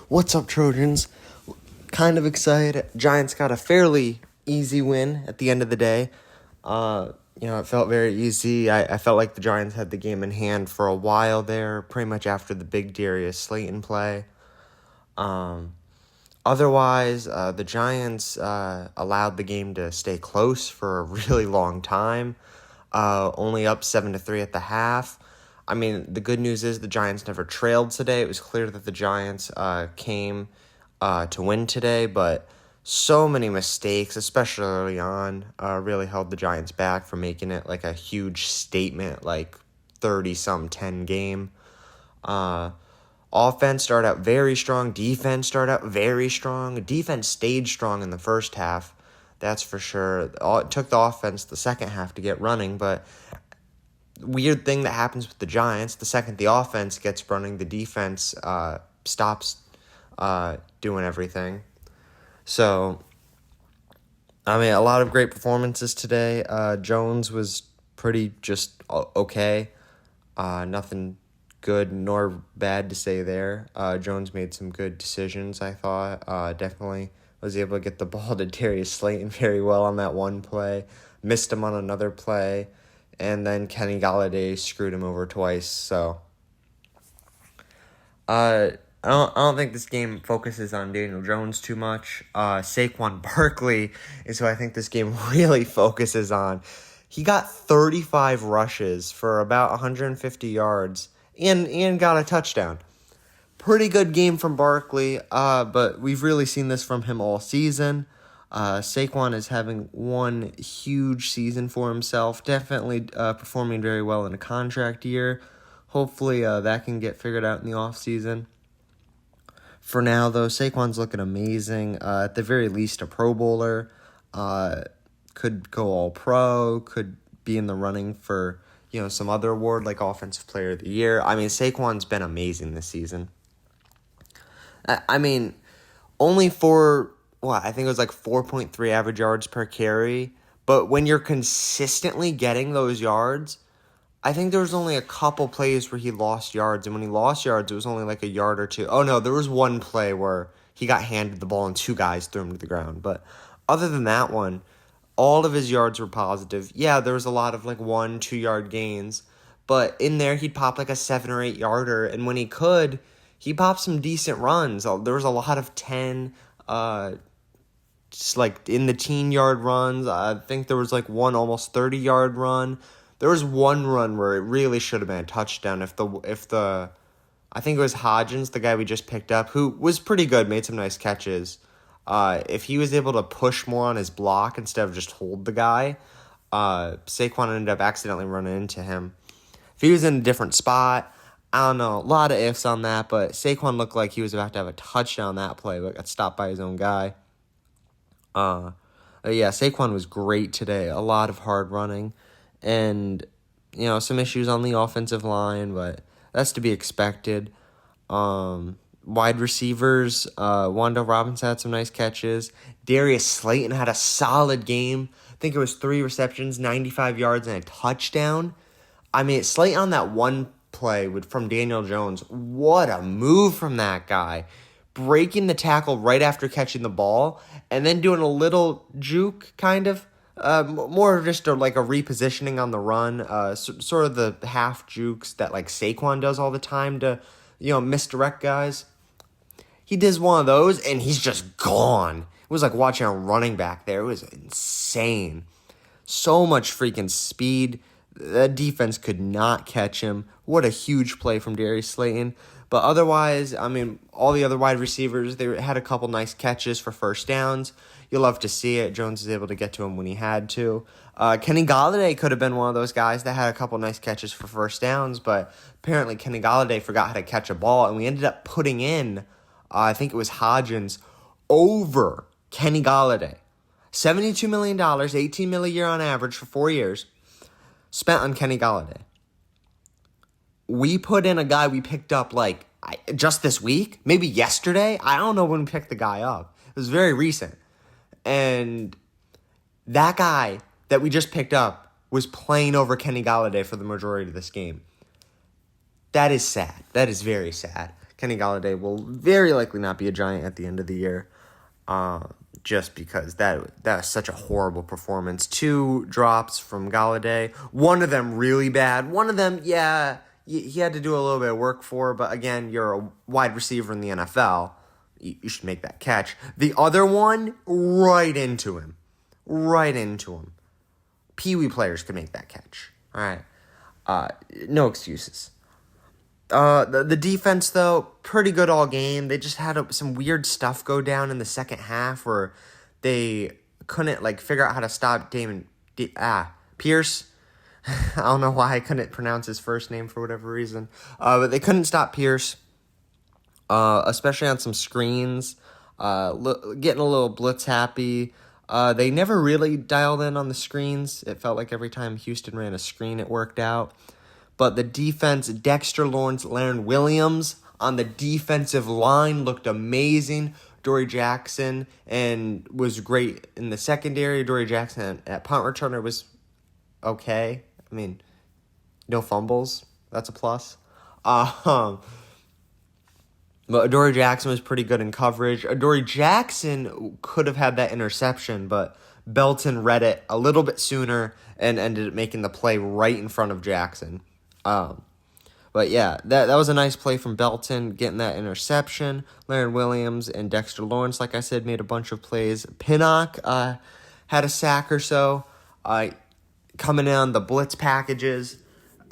What's up, Trojans? Kind of excited. Giants got a fairly easy win at the end of the day. It felt very easy. I felt like the Giants had the game in hand for a while there, pretty much after the big Darius Slayton play. Otherwise, the Giants allowed the game to stay close for a really long time, only up 7-3 at the half. I mean, the good news is the Giants never trailed today. It was clear that the Giants came to win today, but so many mistakes, especially early on, really held the Giants back from making it like a huge statement, like 30-10 game. Offense started out very strong. Defense started out very strong. Defense stayed strong in the first half, that's for sure. It took the offense the second half to get running, but weird thing that happens with the Giants, the second the offense gets running, the defense stops doing everything. So, I mean, a lot of great performances today. Jones was pretty just okay. Nothing good nor bad to say there. Jones made some good decisions, I thought. Definitely was able to get the ball to Darius Slayton very well on that one play. Missed him on another play. And then Kenny Golladay screwed him over twice. So, I don't think this game focuses on Daniel Jones too much. Saquon Barkley is who I think this game really focuses on. He got 35 rushes for about 150 yards and got a touchdown. Pretty good game from Barkley, but we've really seen this from him all season. Saquon is having one huge season for himself, definitely performing very well in a contract year. Hopefully that can get figured out in the offseason. For now, though, Saquon's looking amazing. At the very least, a Pro Bowler. Could go All-Pro, could be in the running for some other award like Offensive Player of the Year. I mean, Saquon's been amazing this season. I mean, only for I think it was like 4.3 average yards per carry. But when you're consistently getting those yards, I think there was only a couple plays where he lost yards. And when he lost yards, it was only like a yard or two. Oh, no, there was one play where he got handed the ball and two guys threw him to the ground. But other than that one, all of his yards were positive. Yeah, there was a lot of like 1-2 yard gains. But in there, he'd pop like a 7 or 8 yarder. And when he could, he popped some decent runs. There was a lot of 10, just like in the teen yard runs. I think there was like one almost 30 yard run. There was one run where it really should have been a touchdown if the I think it was Hodgins, the guy we just picked up, who was pretty good, made some nice catches. If he was able to push more on his block instead of just hold the guy, Saquon ended up accidentally running into him. If he was in a different spot, I don't know, a lot of ifs on that, but Saquon looked like he was about to have a touchdown that play, but got stopped by his own guy. Saquon was great today. A lot of hard running and, some issues on the offensive line, but that's to be expected. Wide receivers, Wando Robinson had some nice catches. Darius Slayton had a solid game. I think it was 3 receptions, 95 yards, and a touchdown. I mean, Slayton on that one play from Daniel Jones, what a move from that guy. Breaking the tackle right after catching the ball, and then doing a little juke, kind of. More of just like a repositioning on the run, sort of the half jukes that like Saquon does all the time to, misdirect guys. He does one of those, and he's just gone. It was like watching a running back there. It was insane. So much freaking speed. That defense could not catch him. What a huge play from Darius Slayton. But otherwise, I mean, all the other wide receivers, they had a couple nice catches for first downs. You'll love to see it. Jones is able to get to him when he had to. Kenny Golladay could have been one of those guys that had a couple nice catches for first downs, but apparently Kenny Golladay forgot how to catch a ball, and we ended up putting in, I think it was Hodgins, over Kenny Golladay. $72 million, $18 million a year on average for 4 years, spent on Kenny Golladay. We put in a guy we picked up like just this week, maybe yesterday. I don't know when we picked the guy up. It was very recent. And that guy that we just picked up was playing over Kenny Golladay for the majority of this game. That is sad. That is very sad. Kenny Golladay will very likely not be a Giant at the end of the year. Just because that was such a horrible performance. 2 drops from Golladay. One of them really bad. One of them, yeah, he had to do a little bit of work for. But again, you're a wide receiver in the NFL. You should make that catch. The other one, right into him. Right into him. Pee-wee players could make that catch. All right. No excuses. The defense, though, pretty good all game. They just had some weird stuff go down in the second half where they couldn't, figure out how to stop Pierce. I don't know why I couldn't pronounce his first name for whatever reason. But they couldn't stop Pierce, especially on some screens, getting a little blitz happy. They never really dialed in on the screens. It felt like every time Houston ran a screen, it worked out. But the defense, Dexter Lawrence, Leonard Williams on the defensive line looked amazing. Dory Jackson and was great in the secondary. Dory Jackson at punt returner was okay. I mean, no fumbles. That's a plus. But Dory Jackson was pretty good in coverage. Dory Jackson could have had that interception, but Belton read it a little bit sooner and ended up making the play right in front of Jackson. But yeah, that was a nice play from Belton, getting that interception. Leonard Williams and Dexter Lawrence, like I said, made a bunch of plays. Pinnock had a sack or so. Coming in on the blitz packages.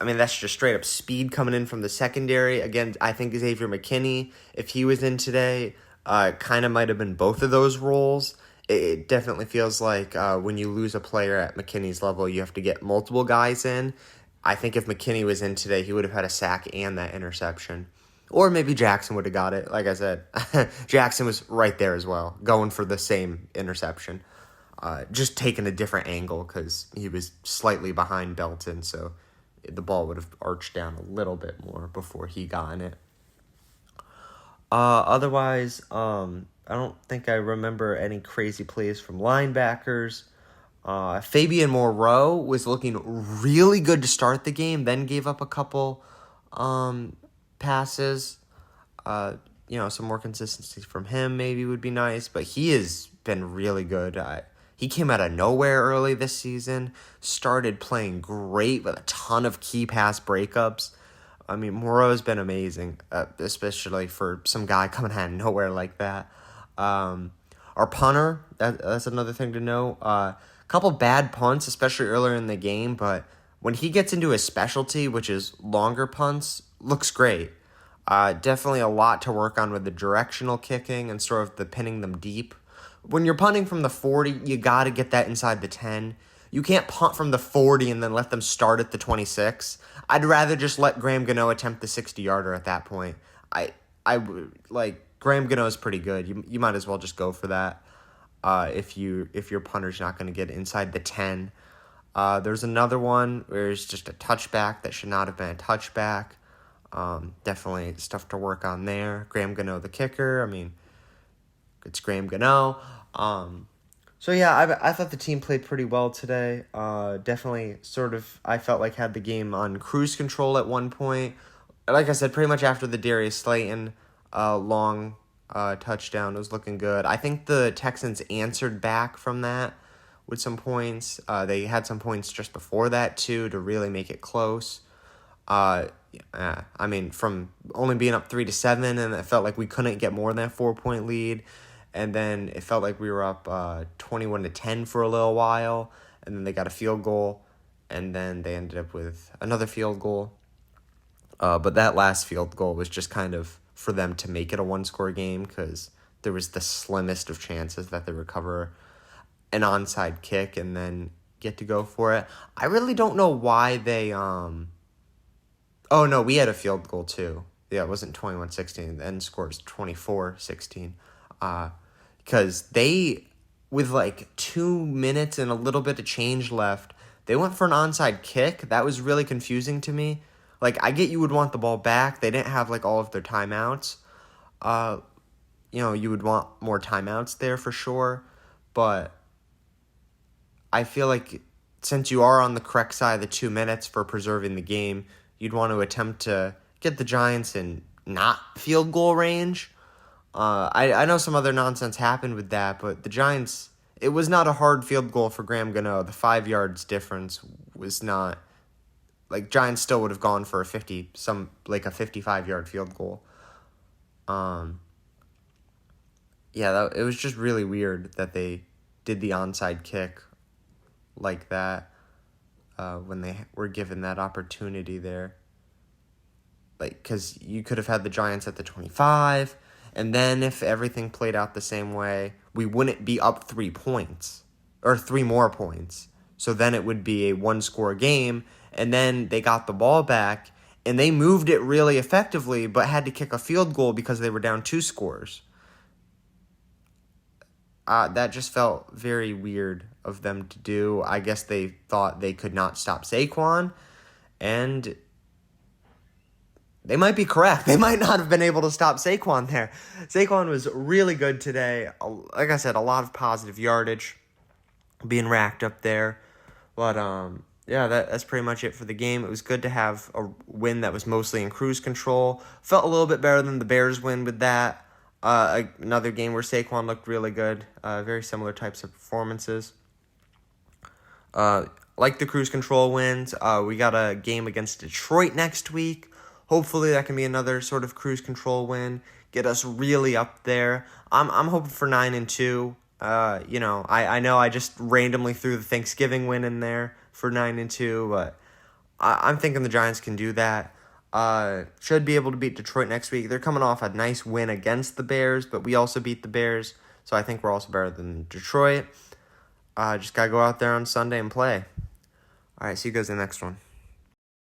I mean, that's just straight up speed coming in from the secondary. Again, I think Xavier McKinney, if he was in today, kind of might have been both of those roles. It definitely feels like when you lose a player at McKinney's level, you have to get multiple guys in. I think if McKinney was in today, he would have had a sack and that interception. Or maybe Jackson would have got it. Like I said, Jackson was right there as well, going for the same interception. Just taking a different angle because he was slightly behind Belton, so the ball would have arched down a little bit more before he got in it. Otherwise, I don't think I remember any crazy plays from linebackers. Fabian Moreau was looking really good to start the game, then gave up a couple passes. Some more consistency from him maybe would be nice, but he has been really good. He came out of nowhere early this season, started playing great with a ton of key pass breakups. I mean, Moreau's been amazing, especially for some guy coming out of nowhere like that. Our punter, that's another thing to know. Couple bad punts, especially earlier in the game, but when he gets into his specialty, which is longer punts, looks great. Definitely a lot to work on with the directional kicking and sort of the pinning them deep. When you're punting from the 40, you got to get that inside the 10. You can't punt from the 40 and then let them start at the 26. I'd rather just let Graham Gano attempt the 60-yarder at that point. Graham Gano is pretty good. You might as well just go for that. If your punter's not going to get inside the 10. There's another one where it's just a touchback that should not have been a touchback. Definitely stuff to work on there. Graham Gano, the kicker. I mean, it's Graham Gano. So yeah, I thought the team played pretty well today. Definitely I felt like had the game on cruise control at one point. Like I said, pretty much after the Darius Slayton long touchdown, it was looking good. I think the Texans answered back from that with some points. They had some points just before that too to really make it close. I mean, from only being up 3-7, and it felt like we couldn't get more than a 4-point lead. And then it felt like we were up 21-10 for a little while, and then they got a field goal, and then they ended up with another field goal. But that last field goal was just kind of for them to make it a one-score game because there was the slimmest of chances that they recover an onside kick and then get to go for it. I really don't know why they... Oh, no, we had a field goal too. Yeah, it wasn't 21-16. The end score was 24-16. Because they, with 2 minutes and a little bit of change left, they went for an onside kick. That was really confusing to me. I get you would want the ball back. They didn't have, all of their timeouts. You would want more timeouts there for sure. But I feel like since you are on the correct side of the 2 minutes for preserving the game, you'd want to attempt to get the Giants in not field goal range. I know some other nonsense happened with that, but the Giants, it was not a hard field goal for Graham Gano. The 5 yards difference was not, like, Giants still would have gone for a 55-yard field goal. It was just really weird that they did the onside kick like that when they were given that opportunity there. Like, because you could have had the Giants at the 25, and then if everything played out the same way, we wouldn't be up 3 points, or 3 more points. So then it would be a 1-score game, and then they got the ball back, and they moved it really effectively, but had to kick a field goal because they were down 2 scores. That just felt very weird of them to do. I guess they thought they could not stop Saquon, and they might be correct. They might not have been able to stop Saquon there. Saquon was really good today. Like I said, a lot of positive yardage being racked up there. But, that's pretty much it for the game. It was good to have a win that was mostly in cruise control. Felt a little bit better than the Bears win with that. Another game where Saquon looked really good. Very similar types of performances. Like the cruise control wins, we got a game against Detroit next week. Hopefully that can be another sort of cruise control win. Get us really up there. I'm hoping for 9-2. I know I just randomly threw the Thanksgiving win in there for 9-2, but I'm thinking the Giants can do that. Should be able to beat Detroit next week. They're coming off a nice win against the Bears, but we also beat the Bears, so I think we're also better than Detroit. Just gotta go out there on Sunday and play. All right, see you guys in the next one.